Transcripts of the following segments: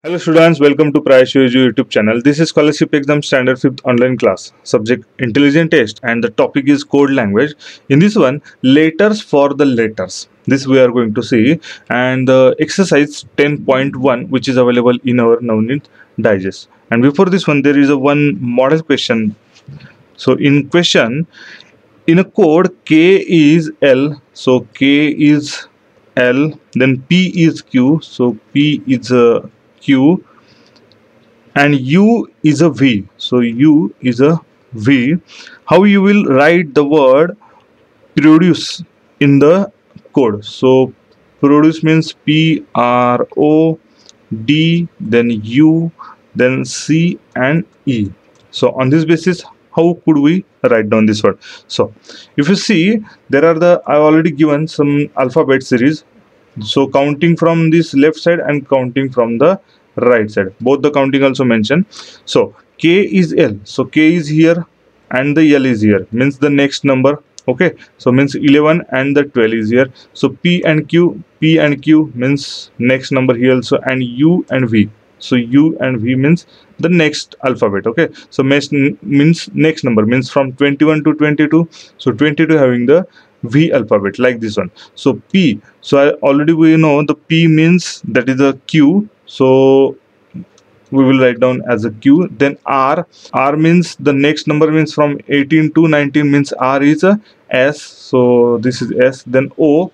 Hello students, welcome to PraescioEdu YouTube channel. This is scholarship exam standard 5th online class. Subject intelligent test and the topic is code language. In this one, letters for the letters. This we are going to see, and the exercise 10.1 which is available in our Navneet digest. And before this one there is a one model question. So in question, in a code K is L, so K is L, then P is Q, so P is a Q, and U is a V, so U is a V. How you will write the word produce in the code? So produce means P-R-O-D, then U, then C and E. So on this basis, how could we write down this word? So if you see, there are the I already given some alphabet series. So counting from this left side and counting from the right side, both the counting also mentioned. So K is L, so K is here and the L is here, means the next number. Okay, so means 11 and the 12 is here. So P and Q means next number here also, and U and V, so U and V means the next alphabet. Okay, so means next number, means from 21 to 22. So 22 having the V alphabet like this one. So P, so we know the P means that is a Q, so we will write down as a Q. Then R means the next number, means from 18 to 19 means R is a S, so this is S. Then O,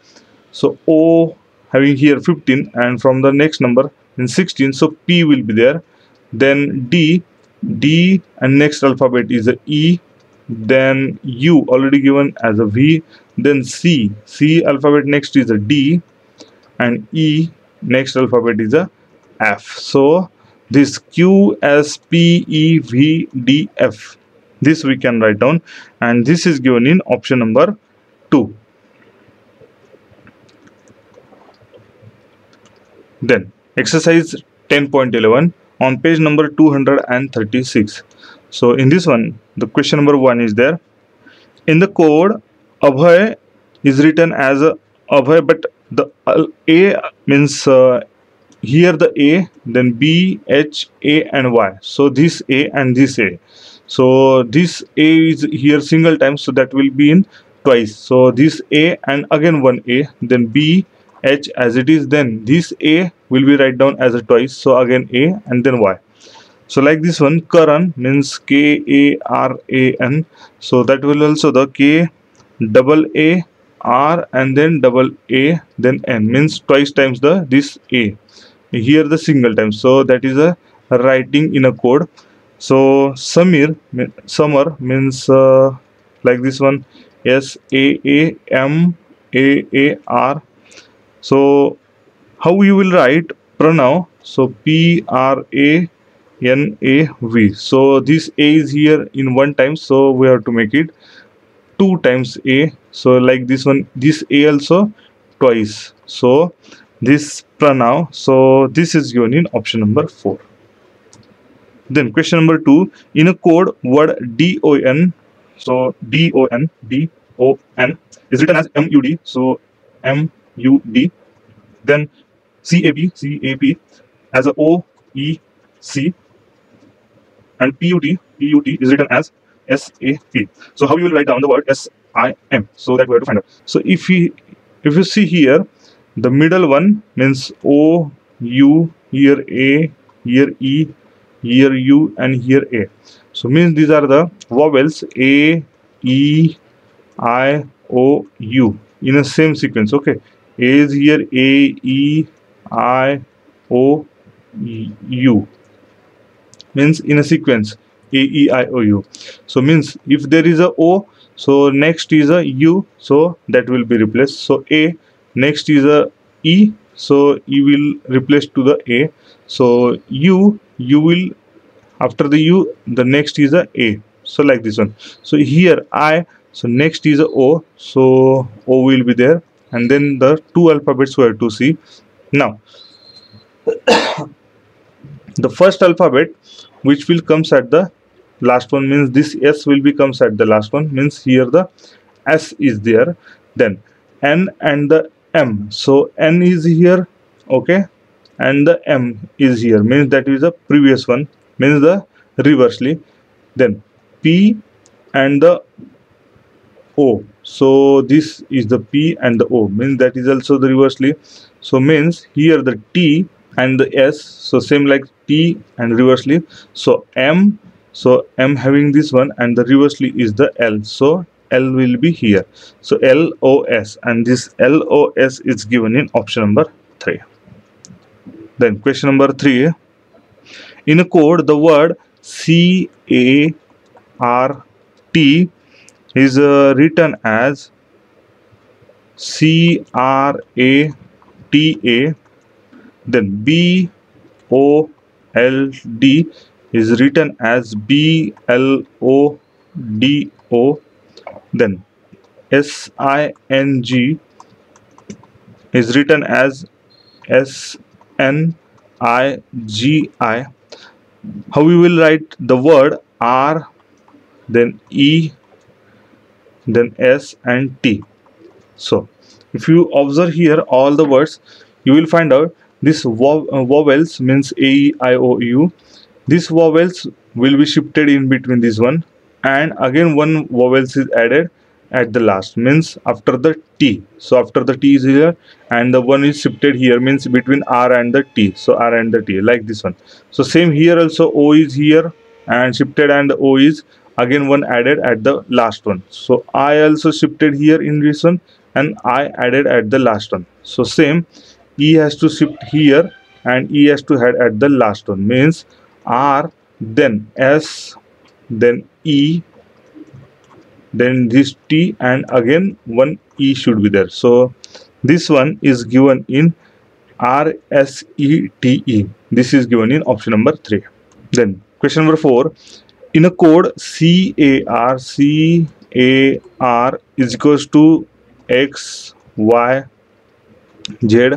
so O having here 15 and from the next number in 16, so P will be there. Then D and next alphabet is a E. Then U already given as a V. Then C alphabet next is a D, and E next alphabet is a F. So this Q S P E V D F, this we can write down, and this is given in option number 2. Then exercise 10.11 on page number 236. So in this one, the question number 1 is there. In the code, Abhay is written as a Abhay, but the A means here the A, then B, H, A and Y. So this A and this A. So this A is here single time, so that will be in twice. So this A and again one A, then B, H as it is, then this A will be write down as a twice, so again A and then Y. So like this one, Karan means K-A-R-A-N, so that will also the K double A R and then double A then N, means twice times the this A, here the single time, so that is a writing in a code. So Summer means like this one, S-A-A-M-A-A-R. So how you will write Pranav? So P-R-A-N-A-V. So this A is here in one time, so we have to make it 2 times A. So like this one, this A also twice. So this Pranav. So this is given in option number 4. Then question number 2, in a code word D-O-N. So D-O-N is written as M-U-D. So M-U-D. Then C-A-P as a O-E-C, and P-U-T is written as S-A-P. So how you will write down the word S-I-M? So that we have to find out. So if you see here, the middle one means O-U, here A, here E, here U and here A. So means these are the vowels A, E, I, O, U in a same sequence. Okay, A is here A, E, I, O, U, means in a sequence A, E, I, O, U. So means if there is a O, so next is a U, so that will be replaced. So A, next is a E, so E will replace to the A. So U will, after the U, the next is a A. So like this one. So here I, so next is a O, so O will be there, and then the 2 alphabets we have to see. Now the first alphabet which will comes at the last one, means this S will be comes at the last one, means here the S is there. Then N and the M, so N is here, okay, and the M is here, means that is the previous one, means the reversely. Then P and the O, so this is the P and the O, means that is also the reversely. So means here the T and the S, so same like T and reversely. So M, so M having this one, and the reversely is the L, so L will be here. So LOS, and this LOS is given in option number 3. Then question number 3, in a code the word CART is written as CRATA, then BOLD is written as BLODO, then SING is written as SNIGI. How we will write the word R, then E, then S and T? So if you observe here all the words, you will find out this vowels means A, E, I, O, U. These vowels will be shifted in between this one, and again one vowels is added at the last, means after the T. So after the T is here, and the one is shifted here, means between R and the T. So R and the T, like this one. So same here also, O is here and shifted, and the O is again one added at the last one. So I also shifted here in this one, and I added at the last one. So same, E has to shift here and E has to add at the last one, means R, then S, then E, then this T, and again one E should be there. So this one is given in RSETE. This is given in option number 3. Then question number 4, in a code CAR is equals to X, Y, Z,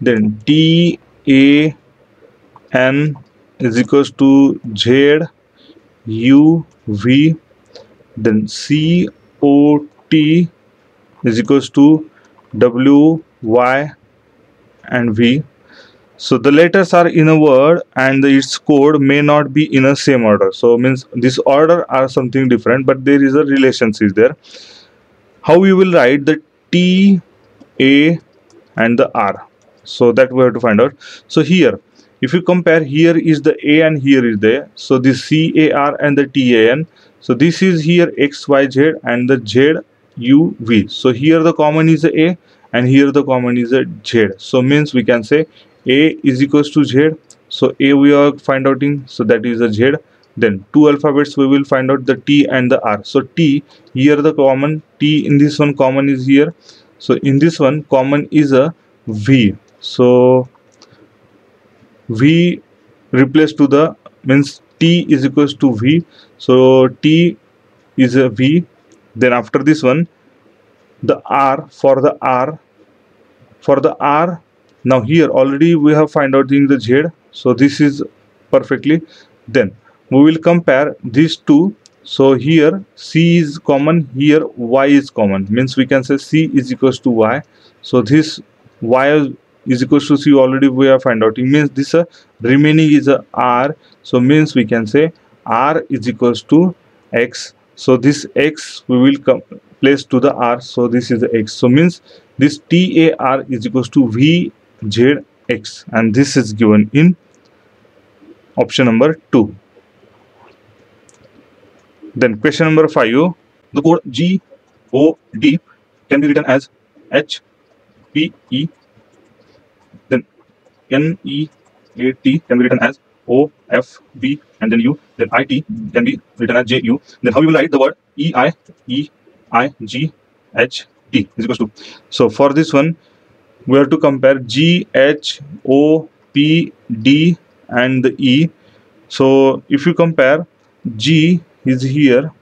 then TAN is equals to Z, U, V, then COT is equals to W, Y, and V. So the letters are in a word and its code may not be in a same order. So means this order are something different, but there is a relationship there. How we will write the T, A, and the R? So that we have to find out. So here, if you compare, here is the A and here is the A. So this CAR and the TAN. So this is here X, Y, Z, and the Z, U, V. So here the common is the A, and here the common is the Z. So means we can say A is equals to Z. So A we are find out in, so that is the Z. Then two alphabets we will find out, the T and the R. So T, here the common, T in this one common is here. So in this one common is a V. So V replace to the, means T is equals to V. So T is a V. Then after this one, the R, for the R, now here already we have find out in the Z. So this is perfectly. Then we will compare these two. So here C is common, here Y is common, means we can say C is equals to Y. So this Y is equals to C already we have find out. It means this remaining is a R. So means we can say R is equals to X. So this X we will place to the R. So this is the X. So means this TAR is equals to VZX, and this is given in option number 2. Then question number 5, the code GOD can be written as HPE, then NEAT can be written as OFB, and then U, then IT can be written as JU. Then how you will write the word EIGHT is equals to? So for this one we have to compare G, H, O, P, D, and the E. So if you compare, G is here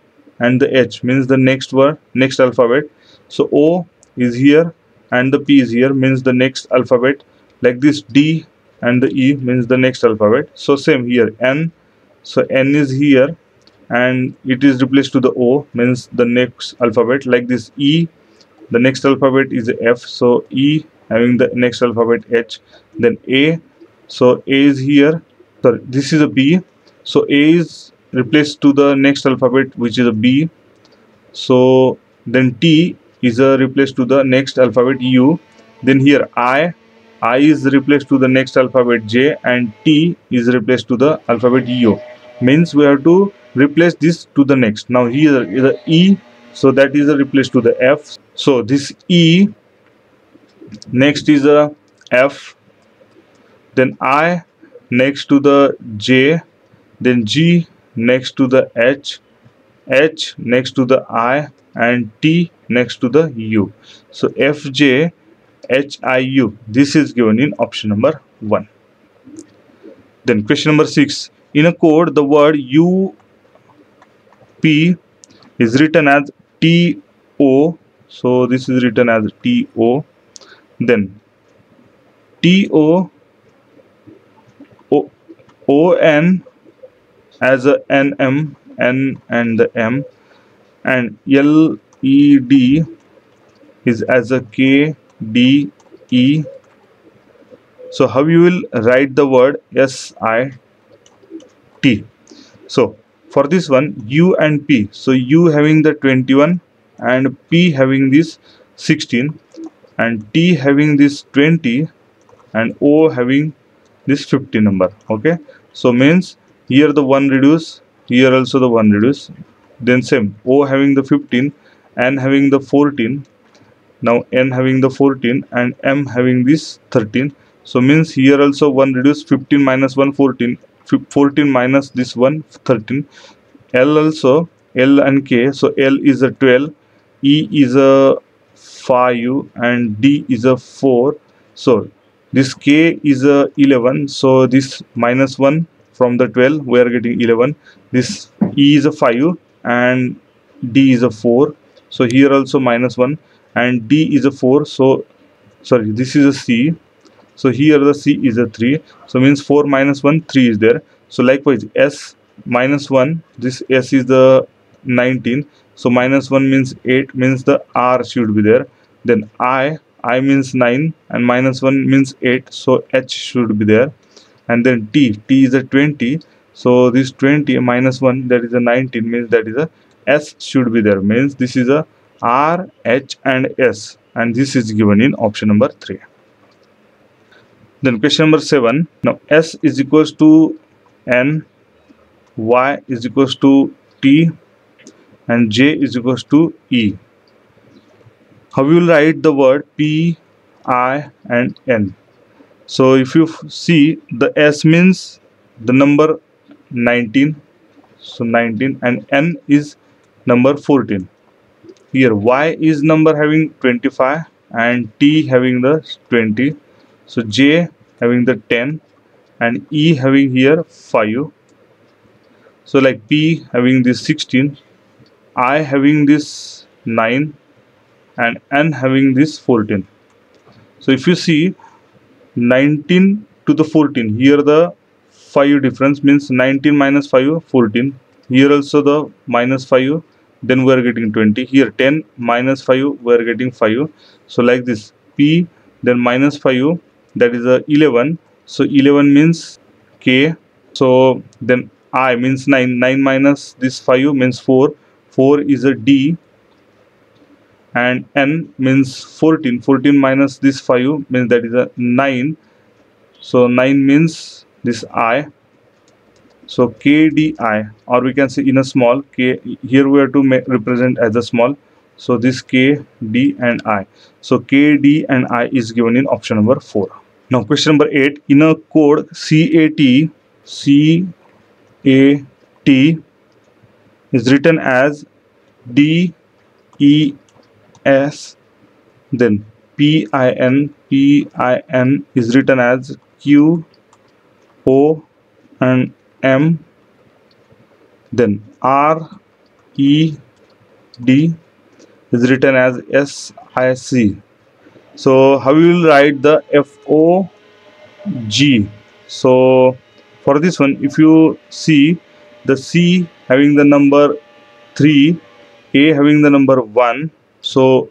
and the H means the next word, next alphabet. So O is here and the P is here, means the next alphabet. Like this, D and the E means the next alphabet. So same here, N. So N is here and it is replaced to the O, means the next alphabet. Like this, E, the next alphabet is F. So E having the next alphabet H. Then A, So A is here. Sorry, this is a B. So A is replaced to the next alphabet, which is a B. So then T is replaced to the next alphabet U. Then here I is replaced to the next alphabet J, and T is replaced to the alphabet U. Means we have to replace this to the next. Now here is a E, so that is replaced to the F. So this E, next is a F, then I next to the J, then G next to the H, H next to the I, and T next to the U. So FJ HIU. This is given in option number 1. Then question number 6. In a code, the word UP is written as TO. So this is written as TO. Then TO ON as a NM, N and the M, and LED is as a KDE. So how you will write the word SIT? So for this one, U and P. So U having the 21 and P having this 16 and T having this 20 and O having this 50 number. Okay, so means here the 1 reduce, here also the 1 reduce, then same O having the 15, N having the 14, now N having the 14 and M having this 13. So means here also 1 reduce, 15 minus 1 14, 14 minus this 1 13. L also, L and K, so L is a 12, E is a 5 and D is a 4. So this K is a 11, so this minus 1 from the 12 we are getting 11. This E is a 5 and D is a 4, so here also minus 1 and D is a 4. So sorry, this is a C, so here the C is a 3, so means 4 minus 1 3 is there. So likewise S minus 1, this S is the 19, so minus 1 means 8, means the R should be there. Then I means 9 and minus 1 means 8, so H should be there. And then T is a 20, so this 20 minus 1, that is a 19, means that is a S should be there, means this is a R, H and S, and this is given in option number 3. Then question number 7. Now S is equals to N, Y is equals to T and J is equals to E. How we will write the word P, I and N? So if you see, the S means the number 19, so 19, and N is number 14. Here Y is number having 25 and T having the 20, so J having the 10 and E having here 5. So like P having this 16, I having this 9 and N having this 14. So if you see 19 to the 14, here the 5 difference, means 19 minus 5 14, here also the minus 5, then we are getting 20. Here 10 minus 5 we are getting 5. So like this, P then minus 5, that is a 11, so 11 means K. So then I means 9, 9 minus this 5 means 4, 4 is a D, and N means 14, 14 minus this 5 means that is a 9, so 9 means this I, so KDI, or we can say in a small K, here we have to represent as a small, so this K, D and I, so K, D and I is given in option number 4. Now question number 8. In a code CAT is written as DES, then PIN is written as QO and M, then RED is written as SIC. So how we will write the FOG? So for this one, if you see the C having the number 3, A having the number 1, so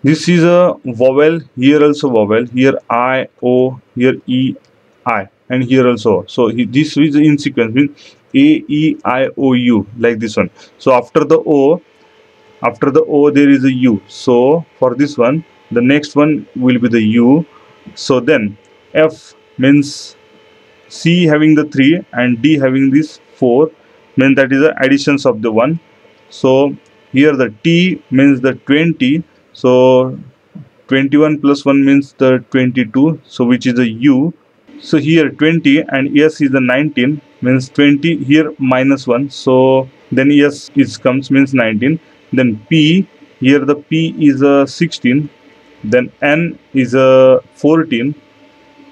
this is a vowel, here also vowel, here I, O, here E, I. and here also. So this is in sequence, means A, E, I, O, U, like this one. So after the O there is a U. So for this one, the next one will be the U. So then F means C having the 3 and D having this 4, means that is the additions of the 1. So here the T means the 20. So 21 plus 1 means the 22. So which is the U. So here 20 and S is the 19, means 20 here minus 1. So then S is comes means 19. Then P, here the P is a 16. Then N is a 14.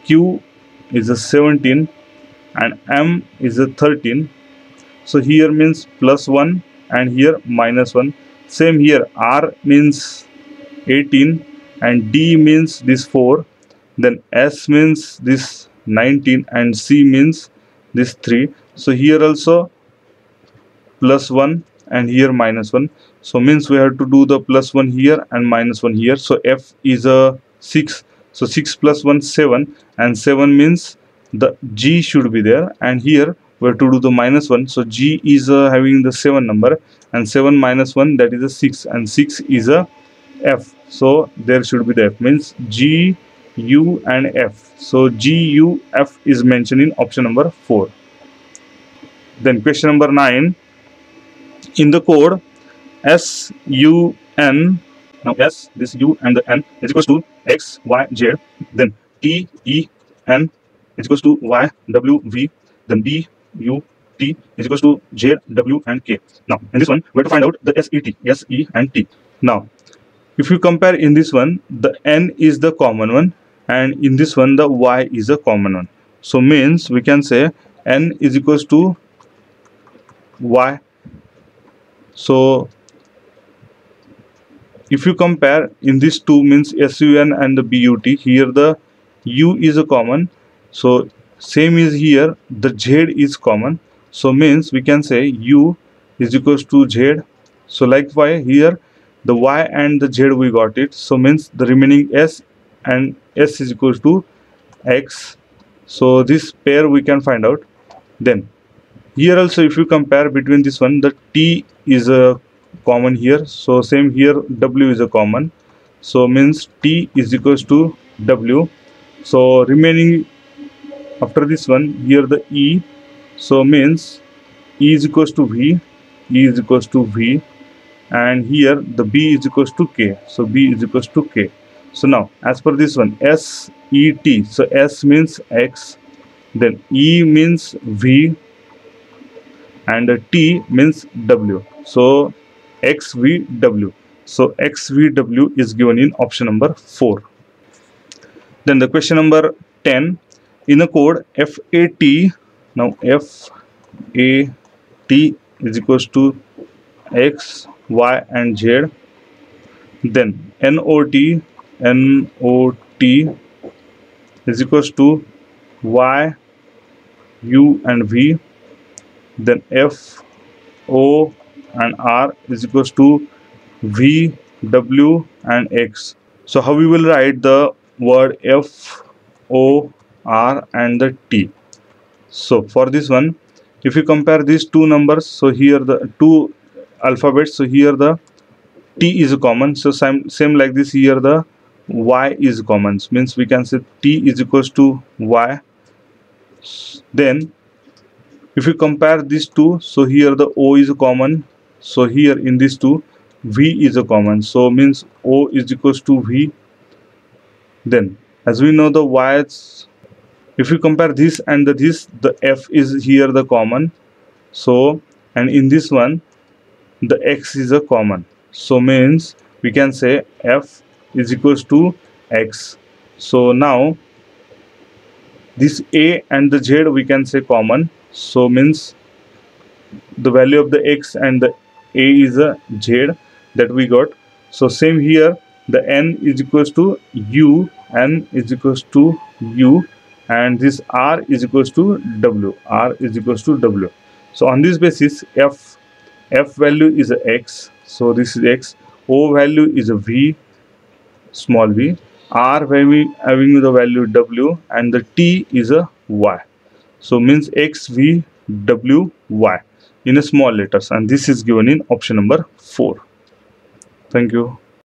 Q is a 17 and M is a 13. So here means plus 1 and here minus 1. Same here, R means 18 and D means this 4. Then S means this 19 and C means this 3. So here also plus 1 and here minus 1. So means we have to do the plus 1 here and minus 1 here. So F is a 6. So 6 plus 1 7, and 7 means the G should be there, and here we have to do the minus 1. So G is having the 7 number, and 7 minus 1, that is a 6, and 6 is a F. So there should be the F, means G, U and F. So G, U, F is mentioned in option number 4. Then question number 9. In the code S, U, N, now S, this U and the N is equals to X, Y, Z. Then T, E, N is equals to Y, W, V. Then B, U, T is equals to Z, W and K. Now in this one we have to find out the S, E, T, S, E and T. Now if you compare in this one, the N is the common one, and in this one the Y is a common one. So means we can say N is equals to Y. So if you compare in these two, means SUN and the BUT, here the U is a common. So same is here, the Z is common. So means we can say U is equals to Z. So likewise here the Y and the Z we got it. So means the remaining S and S is equals to X. So this pair we can find out. Then here also if you compare between this one, the T is a common here. So same here, W is a common. So means T is equals to W. So remaining after this one, here the E. So means E is equals to V, E is equals to V, and here the B is equals to K. So B is equals to K. So now as per this one, S, E, T. So S means X, then E means V, and T means W. So XVW. So XVW is given in option number 4. Then the question number 10. In a code FAT, now FAT is equals to X, Y and Z. Then NOT is equals to Y, U and V. Then F, O and R is equals to V, W and X. So how we will write the word F, O, R and the T? So for this one, if you compare these two numbers, so here the two alphabets, so here the T is common. So same like this, here the Y is common. So means we can say T is equals to Y. Then if you compare these two, so here the O is common. So here in these two, V is a common. So means O is equals to V. Then as we know the Y's, if you compare this and this, the F is here the common. So and in this one, the X is a common. So means we can say F is equals to X. So now this A and the Z we can say common. So means the value of the X and the A is a Z that we got. So same here, the N is equals to U, N is equals to U, and this R is equals to W, R is equals to W. So on this basis, F value is a X, so this is X. O value is a V, small v. R value having the value W, and the T is a Y. So means X, V, W, Y in a small letters, and this is given in option number 4. Thank you.